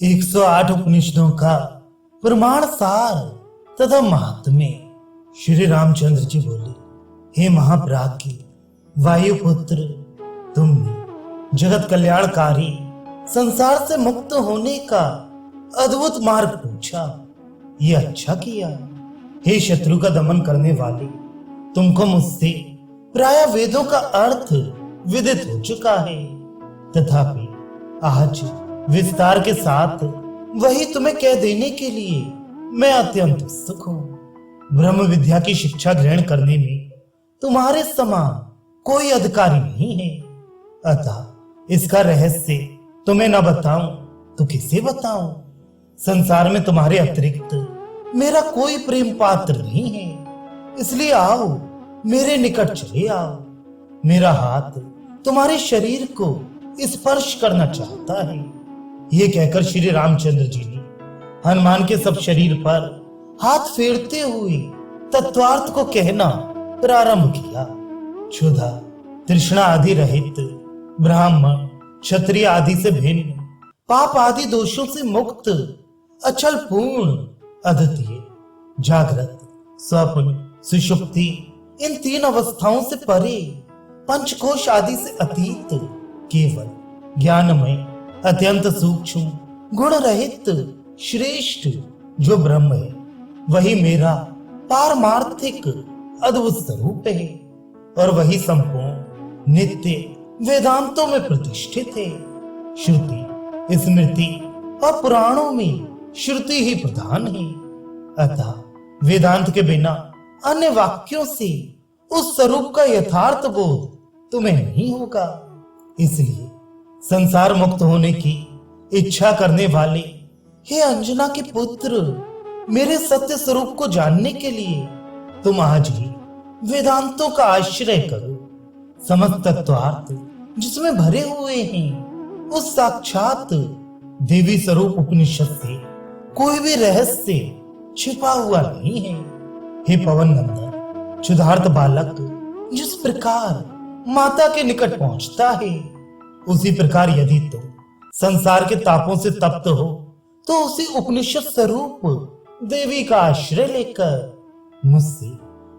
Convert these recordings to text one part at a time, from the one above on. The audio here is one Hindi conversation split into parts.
108 उपनिषदों का प्रमाण सार तथा महात्म्य। श्री रामचंद्र जी बोले, हे महाप्राज्ञ वायुपुत्र, तुमने जगत कल्याणकारी संसार से मुक्त होने का अद्भुत मार्ग पूछा। ये अच्छा किया। हे शत्रु का दमन करने वाले, तुमको मुझसे प्राय वेदों का अर्थ विदित हो चुका है, तथापि आज विस्तार के साथ वही तुम्हें कह देने के लिए मैं अत्यंत उत्सुक हूं। ब्रह्म विद्या की शिक्षा ग्रहण करने में तुम्हारे समान कोई अधिकारी नहीं है, अतः इसका रहस्य तुम्हें न बताऊं तो किसे बताऊं। संसार में तुम्हारे अतिरिक्त मेरा कोई प्रेम पात्र नहीं है, इसलिए आओ मेरे निकट चले आओ। मेरा हाथ तुम्हारे शरीर को स्पर्श करना चाहता है। ये कहकर श्री रामचंद्र जी ने हनुमान के सब शरीर पर हाथ फेरते हुए तत्वार्थ को कहना प्रारंभ किया। क्षुधा तृष्णा आदि रहित, ब्राह्मण क्षत्रिय आदि से भिन्न, पाप आदि दोषों से मुक्त, अचल पूर्ण, अद्वितीय, जागृत, स्वप्न, सुषुप्ति, इन तीन अवस्थाओं से परे, पंचकोश आदि से अतीत, केवल ज्ञानमय, अत्यंत सूक्ष्म, गुण रहित, श्रेष्ठ जो ब्रह्म है, वही मेरा पारमार्थिक अद्भुत स्वरूप है और वही संपूर्ण नित्य वेदांतों में प्रतिष्ठित है। श्रुति, स्मृति और पुराणों में श्रुति ही प्रधान है, अतः वेदांत के बिना अन्य वाक्यों से उस स्वरूप का यथार्थ बोध तुम्हें नहीं होगा। इसलिए संसार मुक्त होने की इच्छा करने वाले हे अंजना के पुत्र, मेरे सत्य स्वरूप को जानने के लिए तुम आज ही वेदांतों का आश्रय करो। समस्त तत्वार्थ जिसमें भरे हुए हैं, उस साक्षात देवी स्वरूप उपनिषद से कोई भी रहस्य छिपा हुआ नहीं है। हे पवन नंदन, क्षुधार्त बालक जिस प्रकार माता के निकट पहुंचता है, उसी प्रकार यदि तुम संसार के तापों से तप्त हो तो उसी उपनिषद स्वरूप देवी का आश्रय लेकर मुझसे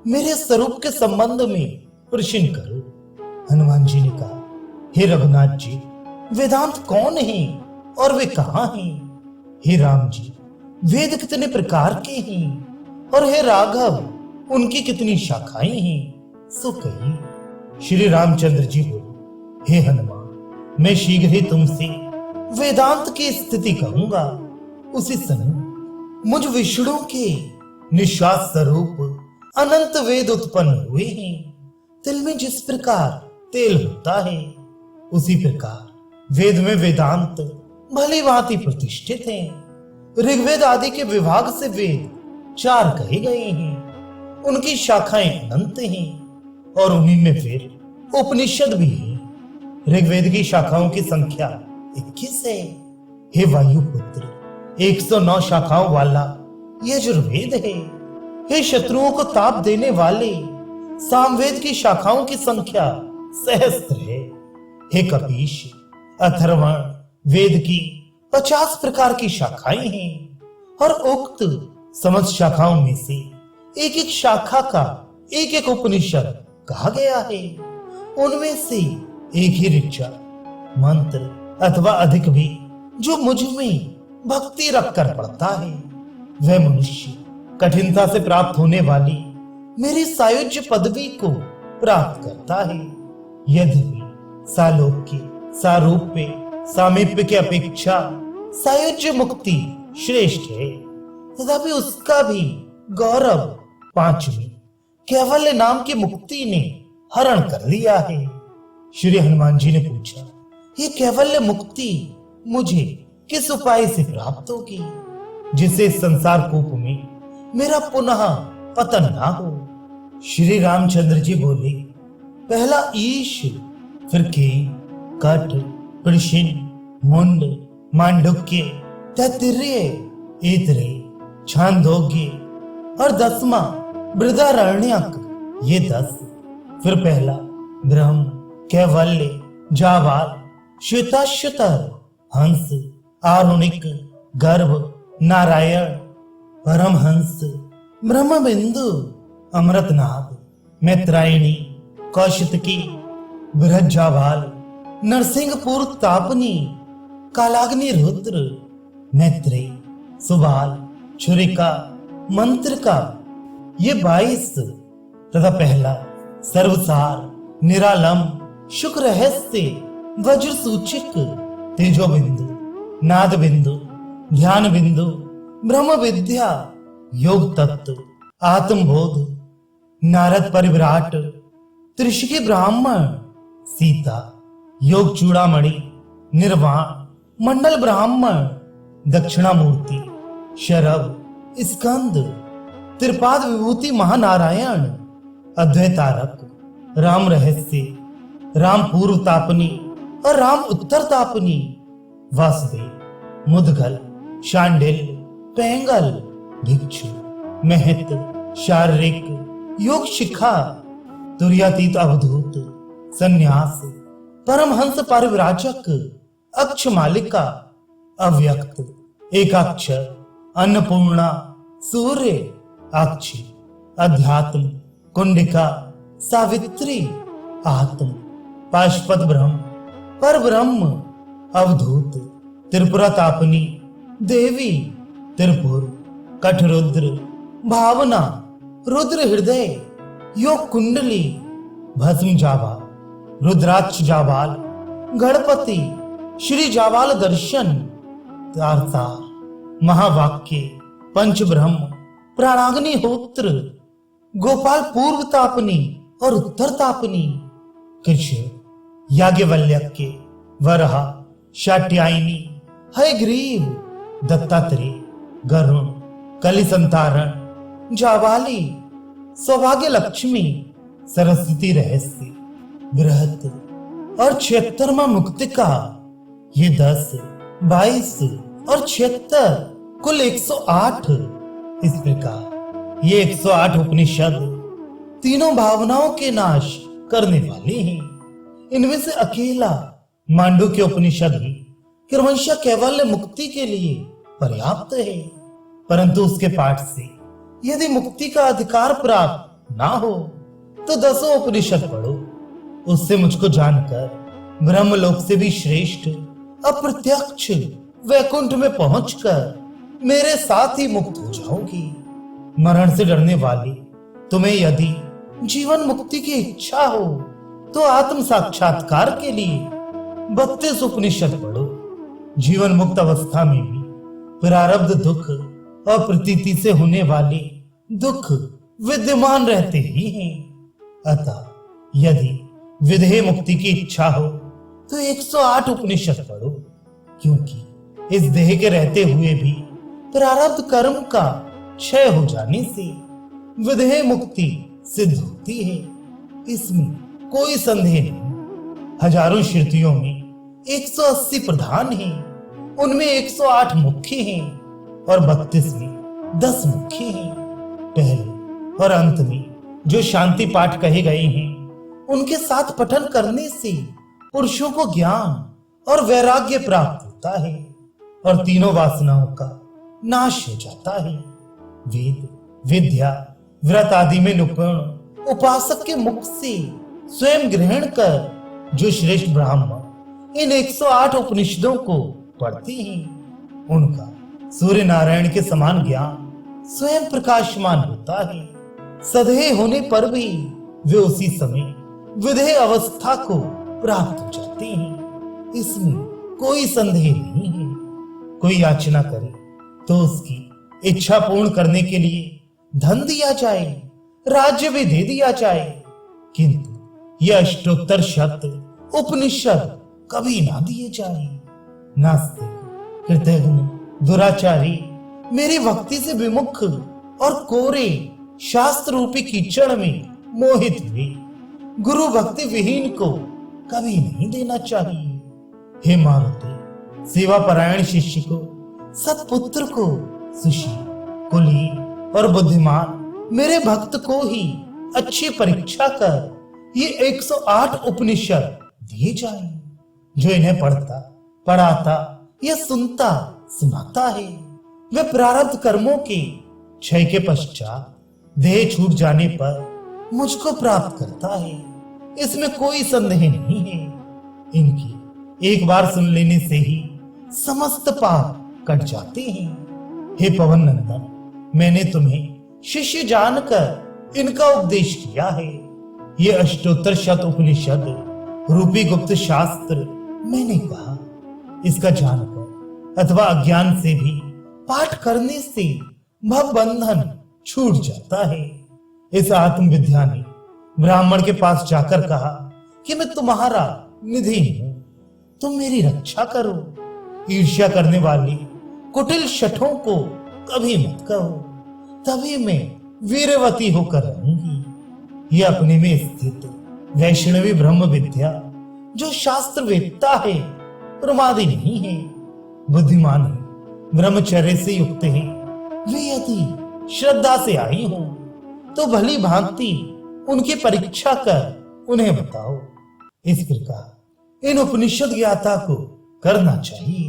मेरे स्वरूप के संबंध में प्रश्न करो। हनुमान जी ने कहा, हे रघुनाथ जी, वेदांत कौन है और वे कहाँ हैं? हे राम जी, वेद कितने प्रकार के हैं और हे राघव, उनकी कितनी शाखाएं हैं, सो कहिए। श्री रामचंद्र जी बोले, हे हनुमान, मैं शीघ्र ही तुमसे वेदांत की स्थिति कहूंगा। उसी समय मुझ विष्णु के निश्वास स्वरूप अनंत वेद उत्पन्न हुए हैं। तिल में जिस प्रकार तेल होता है, उसी प्रकार वेद में वेदांत भली भांति प्रतिष्ठित हैं। ऋग्वेद आदि के विभाग से वेद 4 कहे गए हैं, उनकी शाखाएं अनंत हैं और उन्हीं में फिर उपनिषद भी है। ऋग्वेद की शाखाओं की संख्या 21 है। हे वायुपुत्र, 109 शाखाओं वाला यजुर्वेद है। हे शत्रुओं को ताप देने वाले सामवेद की शाखाओं की संख्या सहस्त्र है। हे कपीश, अथर्वण वेद की 50 प्रकार की शाखाएं हैं और उक्त समस्त शाखाओं में से एक एक शाखा का एक एक उपनिषद कहा गया है। उनमें से एक ही ऋचा मंत्र अथवा अधिक भी जो मुझ में भक्ति रखकर पढ़ता है, वह मनुष्य कठिनता से प्राप्त होने वाली मेरी सायुज्य पदवी को प्राप्त करता है। यद्यपि सालोक्य, सारूप्य, सामीप्य की अपेक्षा सायुज्य मुक्ति श्रेष्ठ है, तथापि उसका भी गौरव 5वीं कैवल्य नाम की मुक्ति ने हरण कर लिया है। श्री हनुमान जी ने पूछा, ये कैवल्य मुक्ति मुझे किस उपाय से प्राप्त होगी, जिससे संसार कूप में मेरा पुनः पतन ना हो? श्री रामचंद्र जी बोले, पहला ईश, फिर के, कट, पृषिन, मुंड, मांडुक्य, तैत्तिरीय, ऐतरेय, छांदोग्य और 10वां बृहदारण्यक, ये 10। फिर पहला ब्रह्म, कैवल्य, जावाल, श्वेताश्वतर, हंस, आरुणिक, गर्भ नारायण, परमहंस, ब्रह्मबिंदु, अमृतनाथ, मैत्रायणी, कौशितकी, बृहज्जावाल, नरसिंहपुर तापनी, कालाग्नि रुद्र, मैत्री, सुबाल, छुरिका, मंत्रिका, ये 22 तथा पहला सर्वसार, निरालम, शुक्र रहस्य, वज्र सूचक, तेजो बिंदु, नाद बिंदु, ध्यान बिंदु, ब्रह्म विद्या, योग तत्व, आत्मबोध, नारद परिविराट, त्रिशकी ब्राह्मण, सीता, योग चूड़ामणि, निर्वाण, मंडल ब्राह्मण, दक्षिणामूर्ति, शरभ, स्कंद, त्रिपाद विभूति महानारायण, अद्वैतारक, राम रहस्य, राम पूर्व तापनी और राम उत्तर तापनी, वासुदेव, मुदगल, शांडिल, पैंगल, भिक्षु, महत, शारीरिक, योग शिखा, तुर्यातीत अवधूत, संन्यास, परमहंस परिव्राजक, अक्ष मालिका, अव्यक्त, एकाक्षर, अन्नपूर्णा, सूर्य, अक्षी, अध्यात्म, कुंडिका, सावित्री, आत्म, पाशुपत ब्रह्म, पर ब्रह्म, अवधूत, त्रिपुरा तापनी, देवी, त्रिपुर, कठरुद्र, भावना, रुद्र हृदय, योग कुंडली, भस्म जावाल, रुद्राक्ष जावाल, गणपति, श्री जावाल दर्शन, तारतार, महावाक्य, पंच ब्रह्म, प्राणाग्नि होत्र, गोपाल पूर्व तापनी और उत्तर तापनी, कृष्ण, याज्ञवल्क्य, वरहा, शाट्यायनी, हयग्रीव, दत्तात्रेय, गरुण, कलि संतारण, जावाली, सौभाग्य लक्ष्मी, सरस्वती रहस्य, बृहत और 76वां मुक्तिका, ये 10, 22 और 76 कुल 108। इस प्रकार ये 108 उपनिषद तीनों भावनाओं के नाश करने वाले हैं। इनमें से अकेला मांडुक्य उपनिषद ही क्रमशः कैवल्य मुक्ति के लिए पर्याप्त है, परंतु उसके पाठ से यदि मुक्ति का अधिकार प्राप्त ना हो तो 10 उपनिषद पढ़ो। उससे मुझको जानकर ब्रह्मलोक से भी श्रेष्ठ अप्रत्यक्ष वैकुंठ में पहुंचकर मेरे साथ ही मुक्त हो जाओगी। मरण से डरने वाली तुम्हें यदि जीवन मुक्ति की इच्छा हो तो आत्म साक्षात्कार के लिए 32 उपनिषद पढ़ो। जीवन मुक्त अवस्था में भी प्रारब्ध दुख और प्रतीति से होने वाले दुख विद्यमान रहते ही हैं। अतः यदि विदेह मुक्ति की इच्छा हो तो 108 उपनिषद पढ़ो, क्योंकि इस देह के रहते हुए भी प्रारब्ध कर्म का क्षय हो जाने से विदेह मुक्ति सिद्ध होती है, इसमें कोई संदेह नहीं। हजारों श्रुतियों में 180 प्रधान हैं, उनमें 108 मुख्य हैं और 32 में 10 मुख्य हैं। पहले और अंत में जो शांति पाठ कहे गए हैं उनके साथ पठन करने से पुरुषों को ज्ञान और वैराग्य प्राप्त होता है और तीनों वासनाओं का नाश हो जाता है। वेद, विद्या, व्रत आदि में निपुण उपासक के मुख से स्वयं ग्रहण कर जो श्रेष्ठ ब्राह्मण इन 108 उपनिषदों को पढ़ते हैं उनका सूर्य नारायण के समान ज्ञान स्वयं प्रकाशमान होता है। सदेह होने पर भी वे उसी समय विदेह अवस्था को प्राप्त हो जाते हैं, इसमें कोई संदेह नहीं है। कोई याचना करे तो उसकी इच्छा पूर्ण करने के लिए धन दिया जाए, राज्य भी दे दिया जाए, किंतु यह अष्टोत्तर शत उपनिषद कभी ना दिए जाए। नास्तिक, कृतघ्न, दुराचारी, मेरी भक्ति से विमुख और कोरे शास्त्र रूपी कीचड़ में मोहित हुए गुरु भक्ति विहीन को कभी नहीं देना चाहिए। हे मारुति, सेवा परायण शिष्य को, सत्पुत्र को, सुशील, कुलीन और बुद्धिमान मेरे भक्त को ही अच्छी परीक्षा कर ये 108 उपनिषद दिए जाएं। जो इन्हें पढ़ता, पढ़ाता या सुनता सुनाता है। वह प्रारब्ध कर्मों के क्षय के पश्चात देह छूट जाने पर मुझको प्राप्त करता है, इसमें कोई संदेह नहीं है। इनकी एक बार सुन लेने से ही समस्त पाप कट जाते हैं। हे पवन नंदन, मैंने तुम्हें शिष्य जानकर इनका उपदेश किया है। ये अष्टोत्तर शत उपनिषद रूपी गुप्त शास्त्र मैंने कहा, इसका जानकर अथवा अज्ञान से भी पाठ करने से भव बंधन छूट जाता है। इस आत्मविद्या ने ब्राह्मण के पास जाकर कहा कि मैं तुम्हारा निधि हूं, तुम मेरी रक्षा करो। ईर्ष्या करने वाली कुटिल शठों को कभी मत कहो, तभी मैं वीरवती होकर रहूंगी। यह अपने में स्थित वैष्णवी ब्रह्म विद्या जो शास्त्र वेदता है, प्रमादी नहीं है, बुद्धिमान है, ब्रह्मचर्य से युक्त है। वे यदि श्रद्धा से आई हो तो भली भांति उनकी परीक्षा कर उन्हें बताओ। इस प्रकार इन उपनिषद ज्ञाता को करना चाहिए।